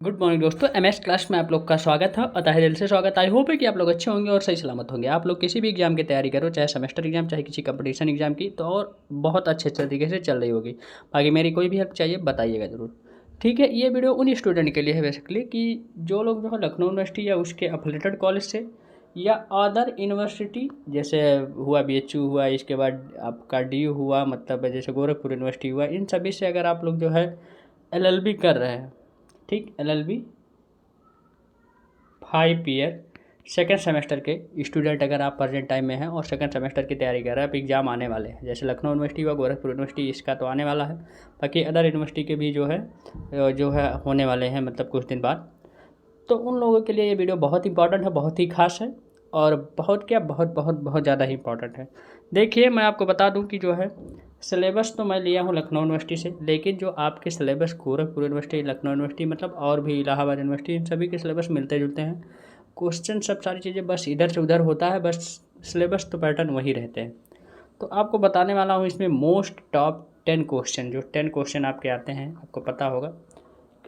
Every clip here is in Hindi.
गुड मॉर्निंग दोस्तों, एमएस क्लास में आप लोग का स्वागत है। तहे दिल से स्वागत। आई होप है कि आप लोग अच्छे होंगे और सही सलामत होंगे। आप लोग किसी भी एग्जाम की तैयारी करो, चाहे सेमेस्टर एग्जाम, चाहे किसी कंपटीशन एग्जाम की, तो और बहुत अच्छे तरीके से चल रही होगी। बाकी मेरी कोई भी हेल्प चाहिए बताइएगा ज़रूर। ठीक है, ये वीडियो उन स्टूडेंट के लिए है बेसिकली कि जो लोग जो है लखनऊ यूनिवर्सिटी या उसके अफिलेटेड कॉलेज से या अदर यूनिवर्सिटी जैसे हुआ BHU हुआ, इसके बाद आपका DU हुआ, मतलब जैसे गोरखपुर यूनिवर्सिटी हुआ, इन सभी से अगर आप लोग जो है LLB कर रहे हैं, ठीक, LLB 5 ईयर सेकेंड सेमेस्टर के स्टूडेंट अगर आप प्रेजेंट टाइम में हैं और सेकेंड सेमेस्टर की तैयारी कर रहे हैं, अब एग्ज़ाम आने वाले हैं, जैसे लखनऊ यूनिवर्सिटी व गोरखपुर यूनिवर्सिटी इसका तो आने वाला है, बाकी अदर यूनिवर्सिटी के भी जो है होने वाले हैं, मतलब कुछ दिन बाद। तो उन लोगों के लिए ये वीडियो बहुत इंपॉर्टेंट है, बहुत ही खास है और बहुत क्या बहुत बहुत बहुत ज़्यादा ही इंपॉर्टेंट है। देखिए, मैं आपको बता दूं कि जो है सिलेबस तो मैं लिया हूँ लखनऊ यूनिवर्सिटी से, लेकिन जो आपके syllabus Gorakhpur university, Lucknow university, मतलब और भी इलाहाबाद यूनिवर्सिटी, इन सभी के सिलेबस मिलते जुलते हैं। क्वेश्चन सब सारी चीज़ें बस इधर से उधर होता है, बस सिलेबस तो पैटर्न वही रहते हैं। तो आपको बताने वाला हूँ इसमें मोस्ट टॉप 10 क्वेश्चन, जो 10 क्वेश्चन आपके आते हैं, आपको पता होगा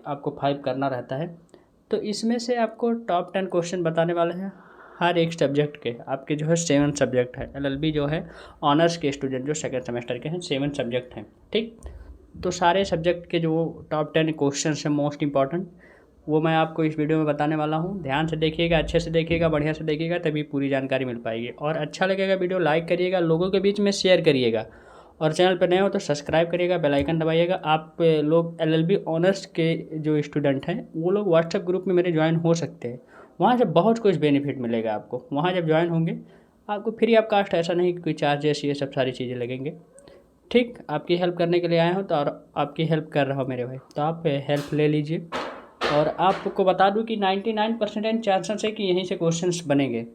आपको 5 करना रहता है। तो इसमें से आपको टॉप 10 क्वेश्चन बताने वाले हैं हर एक सब्जेक्ट के। आपके जो है 7 सब्जेक्ट है, LLB जो है ऑनर्स के स्टूडेंट जो सेकेंड सेमेस्टर के हैं, 7 सब्जेक्ट हैं, ठीक। तो सारे सब्जेक्ट के जो टॉप 10 क्वेश्चन हैं मोस्ट इंपॉर्टेंट, वो मैं आपको इस वीडियो में बताने वाला हूँ। ध्यान से देखिएगा, अच्छे से देखिएगा, बढ़िया से देखिएगा, तभी पूरी जानकारी मिल पाएगी। और अच्छा लगेगा वीडियो लाइक करिएगा, लोगों के बीच में शेयर करिएगा, और चैनल पर नए हो तो सब्सक्राइब करिएगा, बेल आइकन दबाइएगा। आप लोग LLB ऑनर्स के जो स्टूडेंट हैं वो लोग व्हाट्सएप ग्रुप में मेरे ज्वाइन हो सकते हैं। वहाँ से बहुत कुछ बेनिफिट मिलेगा आपको। वहाँ जब ज्वाइन होंगे आपको फ्री ऑफ कास्ट, ऐसा नहीं कि कोई चार्जेस ये सब सारी चीज़ें लगेंगे, ठीक। आपकी हेल्प करने के लिए आया हूँ, तो और आपकी हेल्प कर रहा हूँ मेरे भाई, तो आप हेल्प ले लीजिए। और आपको बता दूं कि 99% चांसेस है कि यहीं से क्वेश्चंस बनेंगे।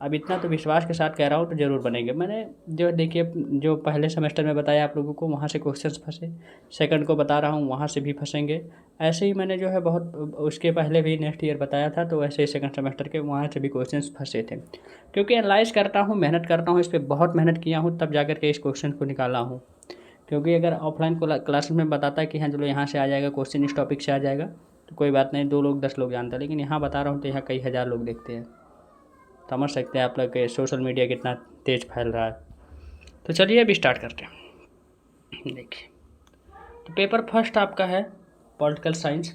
अब इतना तो विश्वास के साथ कह रहा हूँ, तो ज़रूर बनेंगे। मैंने जो देखिए जो पहले सेमेस्टर में बताया आप लोगों को, वहाँ से क्वेश्चंस फंसे, सेकंड को बता रहा हूँ वहाँ से भी फंसेंगे। ऐसे ही मैंने जो है बहुत उसके पहले भी नेक्स्ट ईयर बताया था, तो वैसे ही सेकंड सेमेस्टर के वहाँ से भी क्वेश्चंस फंसे थे। क्योंकि एनालाइज करता हूँ, मेहनत करता हूँ, इस पर बहुत मेहनत किया हूँ, तब जाकर के इस क्वेश्चन को निकाला हूँ। क्योंकि अगर ऑफलाइन क्लास में बताता है कि हाँ चलो यहाँ से आ जाएगा क्वेश्चन, इस टॉपिक से आ जाएगा, तो कोई बात नहीं, 2 लोग 10 लोग जानते हैं, लेकिन यहाँ बता रहा हूँ तो यहाँ कई हज़ार लोग देखते हैं। समझ सकते हैं आप लोग के सोशल मीडिया कितना तेज़ फैल रहा है। तो चलिए अभी स्टार्ट करते हैं। देखिए, तो पेपर फर्स्ट आपका है पॉलिटिकल साइंस।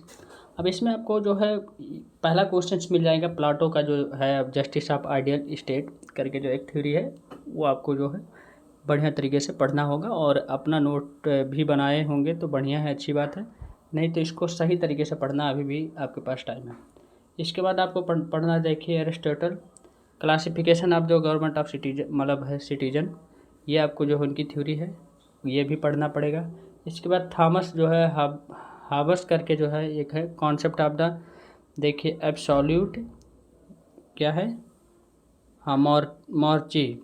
अब इसमें आपको जो है पहला क्वेश्चन मिल जाएगा प्लाटो का, जो है जस्टिस ऑफ आइडियल स्टेट करके जो एक थ्योरी है, वो आपको जो है बढ़िया तरीके से पढ़ना होगा, और अपना नोट भी बनाए होंगे तो बढ़िया है, अच्छी बात है। नहीं तो इसको सही तरीके से पढ़ना, अभी भी आपके पास टाइम है। इसके बाद आपको पढ़ना, देखिए, एरिस्टोटल क्लासिफिकेशन ऑफ जो गवर्नमेंट ऑफ सिटीजन, मतलब है सिटीजन, ये आपको जो है उनकी थ्योरी है, ये भी पढ़ना पड़ेगा। इसके बाद थॉमस जो है हाबस करके जो है एक है कॉन्सेप्ट ऑफ द, देखिए, एब्सोल्यूट क्या है, हाँ, मॉर्ची,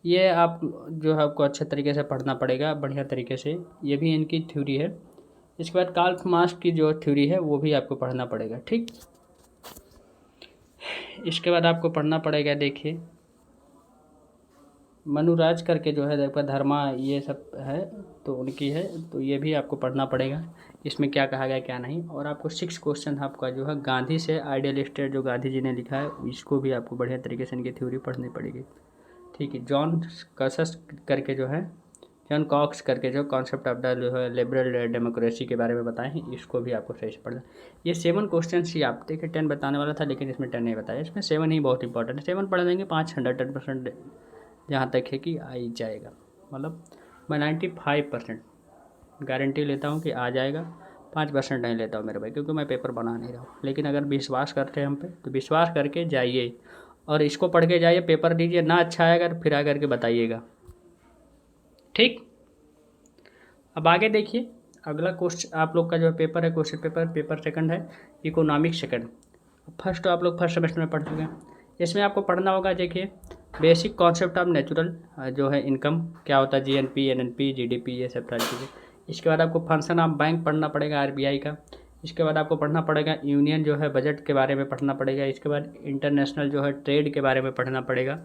ये आप जो है आपको अच्छे तरीके से पढ़ना पड़ेगा, बढ़िया तरीके से, ये भी इनकी थ्योरी है। इसके बाद कार्ल मार्क्स की जो थ्योरी है वो भी आपको पढ़ना पड़ेगा, ठीक। इसके बाद आपको पढ़ना पड़ेगा, देखिए, मनुराज करके जो है, देखो धर्मा, ये सब है, तो उनकी है, तो ये भी आपको पढ़ना पड़ेगा, इसमें क्या कहा गया क्या नहीं। और आपको 6 क्वेश्चन आपका जो है गांधी से आइडियल स्टेट, जो गांधी जी ने लिखा है, इसको भी आपको बढ़िया तरीके से इनकी थ्योरी पढ़नी पड़ेगी, ठीक है। जॉन कसस करके जो है, जॉन कॉक्स करके जो कॉन्सेप्ट ऑफ द जो है लिबरल डेमोक्रेसी के बारे में बताए हैं, इसको भी आपको सही से पढ़ना। ये 7 क्वेश्चन ही आप देखिए, 10 बताने वाला था, लेकिन इसमें 10 नहीं बताया, इसमें 7 ही बहुत इंपॉर्टेंट है। 7 पढ़ लेंगे, 510% जहाँ तक है कि आ ही जाएगा, मतलब मैं 95% गारंटी लेता हूँ कि आ जाएगा, 5% नहीं लेता हूँ मेरे भाई, क्योंकि मैं पेपर बना नहीं रहा हूँ। लेकिन अगर विश्वास करते हैं हम पे, तो विश्वास करके जाइए और इसको पढ़ के जाइए, पेपर दीजिए, ना अच्छा आएगा तो फिर आ करके बताइएगा, ठीक। अब आगे देखिए, अगला क्वेश्चन आप लोग का जो पेपर है, क्वेश्चन पेपर सेकंड है इकोनॉमिक्स सेकंड। फर्स्ट तो आप लोग फर्स्ट सेमेस्टर में पढ़ चुके हैं। इसमें आपको पढ़ना होगा, देखिए, बेसिक कॉन्सेप्ट ऑफ नेचुरल जो है इनकम, क्या होता है, GNP, NNP, GDP, ये सब सारी चीज़ें। इसके बाद आपको फंक्शन ऑफ बैंक पढ़ना पड़ेगा, RBI का। इसके बाद आपको पढ़ना पड़ेगा यूनियन जो है बजट के बारे में पढ़ना पड़ेगा। इसके बाद इंटरनेशनल जो है ट्रेड के बारे में पढ़ना पड़ेगा।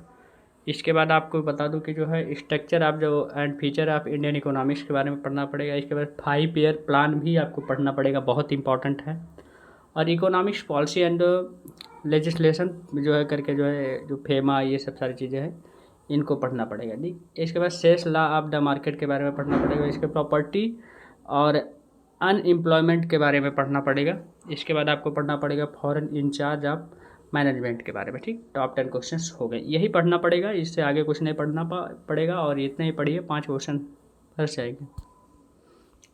इसके बाद आपको बता दूं कि जो है स्ट्रक्चर ऑफ जो and feature of Indian economics के बारे में पढ़ना पड़ेगा। इसके बाद 5 ईयर प्लान भी आपको पढ़ना पड़ेगा, बहुत इंपॉर्टेंट है। और इकोनॉमिक्स पॉलिसी एंड लेजिस्लेशन जो है करके जो है जो फेमा ये सब सारी चीज़ें हैं इनको पढ़ना पड़ेगा। ठीक, इसके बाद sales law of the market के बारे में पढ़ना पड़ेगा। इसके प्रॉपर्टी और अनएम्प्लॉयमेंट के बारे में पढ़ना पड़ेगा। इसके बाद आपको पढ़ना पड़ेगा फॉरेन इंचार्ज ऑफ मैनेजमेंट के बारे में। ठीक, टॉप 10 क्वेश्चंस हो गए, यही पढ़ना पड़ेगा, इससे आगे कुछ नहीं पढ़ना पड़ेगा। और इतने ही पढ़िए, 5 क्वेश्चन फंस जाएंगे।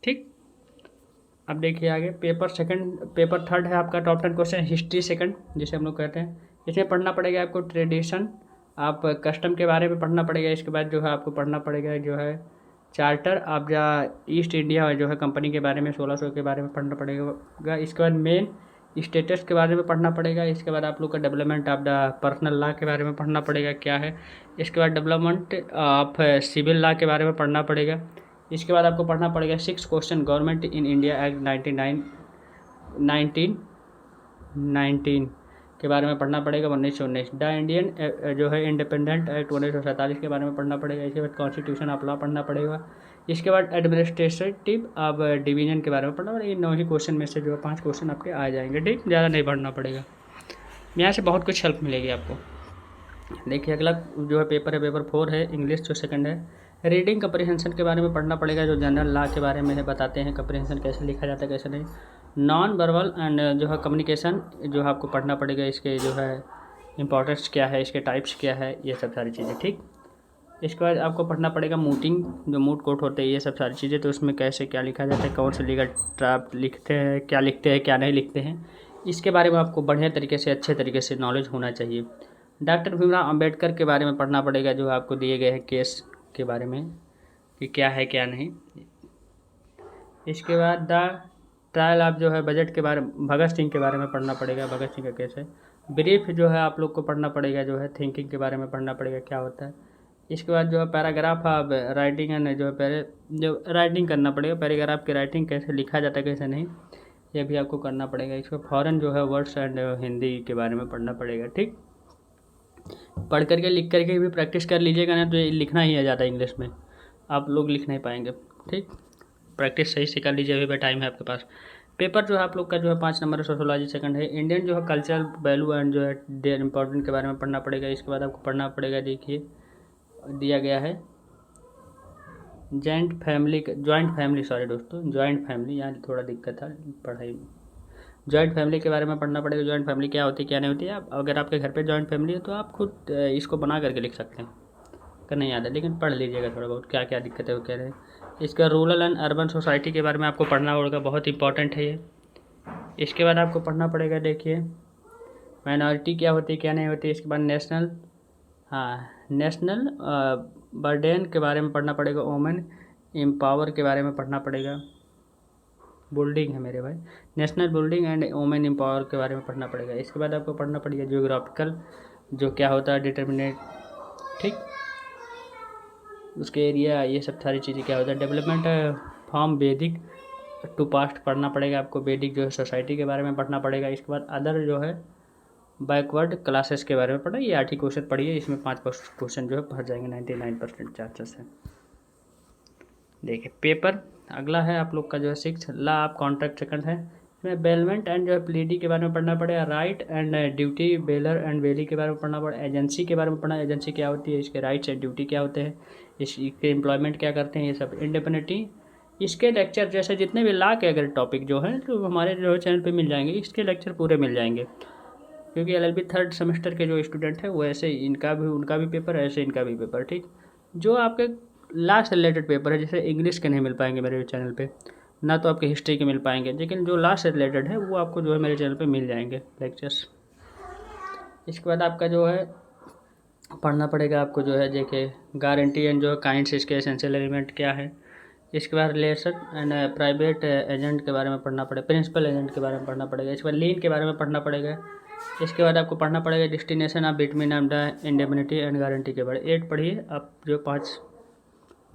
ठीक, अब देखिए आगे पेपर थर्ड है आपका टॉप 10 क्वेश्चन हिस्ट्री सेकंड जिसे हम लोग कहते हैं। इसमें पढ़ना पड़ेगा आपको ट्रेडिशन, आप कस्टम के बारे में पढ़ना पड़ेगा। इसके बाद जो है आपको पढ़ना पड़ेगा जो है charter of the east India जो है कंपनी के बारे में 1600 के बारे में पढ़ना पड़ेगा। इसके बाद मेन स्टेटस के बारे में पढ़ना पड़ेगा। इसके बाद आप लोग का development of the personal law के बारे में पढ़ना पड़ेगा क्या है। इसके बाद डेवलपमेंट ऑफ सिविल लॉ के बारे में पढ़ना पड़ेगा। इसके बाद आपको पढ़ना पड़ेगा 6 question government in India act 1919 के बारे में पढ़ना पड़ेगा 1919। द इंडियन जो है इंडिपेंडेंट एक्ट 1947 के बारे में पढ़ना पड़ेगा। इसके बाद कॉन्स्टिट्यूशन ऑफ लॉ पढ़ना पड़ेगा। इसके बाद एडमिनिस्ट्रेटिव ऑफ डिवीजन के बारे में पढ़ना पड़ेगा। 9 ही क्वेश्चन में से जो है 5 क्वेश्चन आपके आ जाएंगे। ठीक, ज़्यादा नहीं पढ़ना पड़ेगा, यहाँ से बहुत कुछ हेल्प मिलेगी आपको। देखिए अगला जो है पेपर 4 है इंग्लिश जो सेकंड है। रीडिंग कम्प्रीहेंशन के बारे में पढ़ना पड़ेगा, जो जनरल लॉ के बारे में है, बताते हैं कम्प्रीहेंशन कैसे लिखा जाता है कैसे नहीं। नॉन वर्बल एंड जो है कम्युनिकेशन जो है आपको पढ़ना पड़ेगा, इसके जो है इंपॉर्टेंस क्या है, इसके टाइप्स क्या है, ये सब सारी चीज़ें। ठीक, इसके बाद आपको पढ़ना पड़ेगा मूटिंग, जो मूट कोट होते हैं, ये सब सारी चीज़ें, तो उसमें कैसे क्या लिखा जाता है, कौन से लीगल ड्राफ्ट लिखते हैं, क्या नहीं लिखते हैं, इसके बारे में आपको बढ़िया तरीके से अच्छे तरीके से नॉलेज होना चाहिए। डॉक्टर भीमराव अंबेडकर के बारे में पढ़ना पड़ेगा, जो आपको दिए गए हैं केस के बारे में कि क्या है क्या नहीं। इसके बाद द ट्रायल ऑफ जो है बजट के बारे में भगत सिंह के बारे में पढ़ना पड़ेगा, भगत सिंह का केस है। ब्रीफ जो है आप लोग को पढ़ना पड़ेगा, जो है थिंकिंग के बारे में पढ़ना पड़ेगा क्या होता है। इसके बाद जो है पैराग्राफ ऑफ राइटिंग एंड जो है जो राइटिंग करना पड़ेगा, पैराग्राफ की राइटिंग कैसे लिखा जाता है कैसे नहीं, ये भी आपको करना पड़ेगा। इसको फॉरेन जो है वर्ड्स एंड हिंदी के बारे में पढ़ना पड़ेगा। ठीक, पढ़ करके लिख करके भी प्रैक्टिस कर लीजिएगा ना, तो लिखना ही आ जाता है इंग्लिश में, आप लोग लिख नहीं पाएंगे। ठीक, प्रैक्टिस सही से कर लीजिए, अभी भी टाइम है आपके पास। पेपर जो है आप लोग का जो है 5 नंबर है सोशोलॉजी सेकंड है। इंडियन जो है कल्चरल वैल्यू एंड जो है देयर इंपॉर्टेंट के बारे में पढ़ना पड़ेगा। इसके बाद आपको पढ़ना पड़ेगा, देखिए दिया गया है जॉइंट फैमिली, यहाँ थोड़ा दिक्कत था पढ़ाई में। जॉइंट फैमिली के बारे में पढ़ना पड़ेगा, जॉइंट फैमिली क्या होती है क्या नहीं होती है। अगर आपके घर पे जॉइंट फैमिली है तो आप खुद इसको बना करके लिख सकते हैं, कर नहीं याद है लेकिन पढ़ लीजिएगा थोड़ा बहुत क्या क्या दिक्कत है वो कह रहे हैं। इसका रूरल एंड अर्बन सोसाइटी के बारे में आपको पढ़ना होगा, बहुत इंपॉर्टेंट है ये। इसके बाद आपको पढ़ना पड़ेगा, देखिए माइनॉरिटी क्या होती है क्या नहीं होती है। इसके बाद नेशनल बर्डन के बारे में पढ़ना पड़ेगा। वोमेन एम्पावर के बारे में पढ़ना पड़ेगा, बिल्डिंग है मेरे भाई, national building and women empower के बारे में पढ़ना पड़ेगा। इसके बाद आपको पढ़ना पड़ेगा जियोग्राफिकल जो क्या होता है डिटर्मिनेट, ठीक, उसके एरिया, ये सब सारी चीज़ें क्या होता है। डेवलपमेंट फ्रॉम वैदिक टू पास्ट पढ़ना पड़ेगा आपको, वैदिक जो है सोसाइटी के बारे में पढ़ना पड़ेगा। इसके बाद अदर जो है बैकवर्ड क्लासेस के बारे में पढ़ा, ये 8 ही क्वेश्चन पढ़िए, इसमें 5 क्वेश्चन जो है भर जाएंगे, 99% चांसेस है। देखिए पेपर अगला है आप लोग का जो है 6 लॉ ऑफ कॉन्ट्रैक्ट सेकंड है। इसमें बेलमेंट एंड जो है प्लीडी के बारे में पढ़ना पड़ेगा। राइट एंड ड्यूटी बेलर एंड बेली के बारे में पढ़ना पड़ेगा। एजेंसी के बारे में पढ़ना, एजेंसी क्या होती है, इसके राइट्स एंड ड्यूटी क्या होते हैं, इसके एम्प्लॉयमेंट क्या करते हैं, ये सब। इंडिपेंडेंटी, इसके लेक्चर जैसे जितने भी लॉ के अगर टॉपिक जो हैं तो हमारे जो चैनल पे मिल जाएंगे, इसके लेक्चर पूरे मिल जाएंगे, क्योंकि LLB 3rd सेमेस्टर के जो स्टूडेंट हैं वो ऐसे उनका भी पेपर ऐसे इनका भी पेपर, ठीक। जो आपके लॉ से रिलेटेड पेपर है, जैसे इंग्लिश के नहीं मिल पाएंगे मेरे चैनल पे, ना तो आपके हिस्ट्री के मिल पाएंगे, लेकिन जो लॉ से रिलेटेड है वो आपको जो है मेरे चैनल पे मिल जाएंगे लेक्चर्स। इसके बाद आपका जो है पढ़ना पड़ेगा आपको जो है देखिए गारंटी एंड जो है काइंड्स, इसके एसेंशियल एलिमेंट क्या है। इसके बाद रिलेशन एंड प्राइवेट एजेंट के बारे में पढ़ना पड़ेगा, प्रिंसिपल एजेंट के बारे में पढ़ना पड़ेगा। इसके बाद लीन के बारे में पढ़ना पड़ेगा। इसके बाद आपको पढ़ना पड़ेगा destination of between of the indemnity and guarantee के बारे में। 8 पढ़िए आप, जो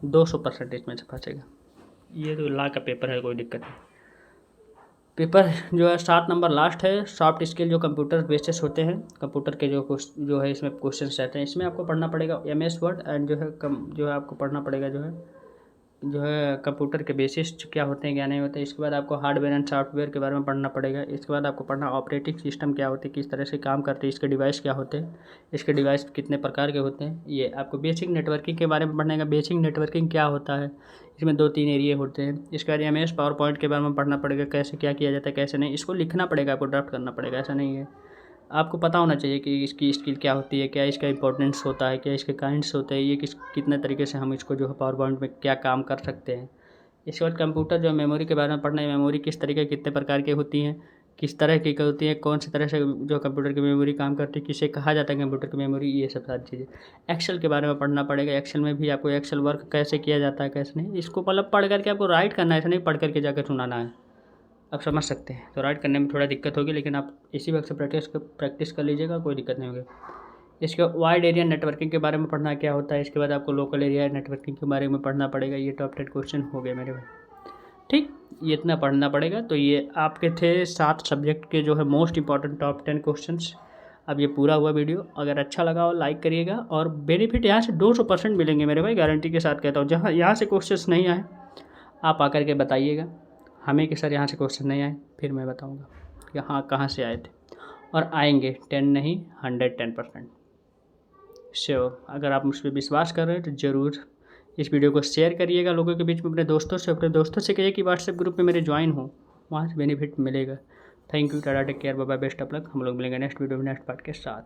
200% इसमें से फंसेगा। ये तो लॉ का पेपर है, कोई दिक्कत नहीं। पेपर जो है 7 नंबर लास्ट है, सॉफ्ट स्किल जो कंप्यूटर बेसिस होते हैं, कंप्यूटर के जो है इसमें क्वेश्चन रहते हैं, इसमें आपको पढ़ना पड़ेगा MS वर्ड एंड जो है आपको पढ़ना पड़ेगा जो है जो है कंप्यूटर के बेसिस क्या होते हैं क्या नहीं होते। इसके बाद आपको हार्डवेयर एंड सॉफ्टवेयर के बारे में पढ़ना पड़ेगा। इसके बाद आपको पढ़ना ऑपरेटिंग सिस्टम क्या होते हैं, किस तरह से काम करते हैं, इसके डिवाइस क्या होते हैं, इसके डिवाइस कितने प्रकार के होते हैं। ये आपको बेसिक नेटवर्किंग के बारे में पढ़ने का, बेसिक नेटवर्किंग क्या होता है, इसमें 2-3 एरिया होते हैं। इसके बाद MS पावर पॉइंट के बारे में पढ़ना पड़ेगा, कैसे क्या किया जाता है कैसे नहीं। इसको लिखना पड़ेगा, आपको ड्राफ्ट करना पड़ेगा, ऐसा नहीं है। आपको पता होना चाहिए कि इसकी स्किल क्या होती है, क्या इसका इंपॉर्टेंस होता है, क्या इसके काइंड्स होते हैं, ये कितने तरीके से हम इसको जो है पावर पॉइंट में क्या काम कर सकते हैं। इसके बाद कंप्यूटर जो मेमोरी के बारे में पढ़ना है, मेमोरी किस तरीके कितने प्रकार की होती हैं, किस तरह की होती है, कौन सी तरह से जो कंप्यूटर की मेमोरी काम करती है, किसे कहा जाता है कंप्यूटर की मेमोरी, ये सब सारी चीज़ें। एक्सेल के बारे में पढ़ना पड़ेगा। एक्सेल में भी आपको एक्सेल वर्क कैसे किया जाता है कैसे नहीं, इसको मतलब पढ़ करके आपको राइट करना है, ऐसा नहीं पढ़ करके जाकर सुनाना है। आप समझ सकते हैं। तो राइट करने में थोड़ा दिक्कत होगी, लेकिन आप इसी वक्त से प्रैक्टिस कर लीजिएगा, कोई दिक्कत नहीं होगी। इसके वाइड एरिया नेटवर्किंग के बारे में पढ़ना क्या होता है। इसके बाद आपको लोकल एरिया नेटवर्किंग के बारे में पढ़ना पड़ेगा। ये टॉप 10 क्वेश्चन हो गए मेरे भाई, ठीक। ये इतना पढ़ना पड़ेगा। तो ये आपके थे 7 सब्जेक्ट के जो है मोस्ट इंपॉर्टेंट टॉप 10 क्वेश्चंस। अब ये पूरा हुआ वीडियो। अगर अच्छा लगा हो लाइक करिएगा, और बेनिफिट यहाँ से 200% मिलेंगे मेरे भाई, गारंटी के साथ कहता हूँ। जहाँ यहाँ से क्वेश्चंस नहीं आए आप आकर के बताइएगा हमें कि सर यहाँ से क्वेश्चन नहीं आए, फिर मैं बताऊँगा कि हाँ कहाँ से आए थे, और आएंगे 10 नहीं 110%। श्योर। अगर आप मुझ पर विश्वास कर रहे हैं तो ज़रूर इस वीडियो को शेयर करिएगा लोगों के बीच में, अपने दोस्तों से कहिए कि व्हाट्सएप ग्रुप में मेरे ज्वाइन हो, वहाँ से बेनिफिट मिलेगा। Thank you, tata, take care, bye bye, best of luck. हम लोग मिलेंगे नेक्स्ट वीडियो में नेक्स्ट पार्ट के साथ।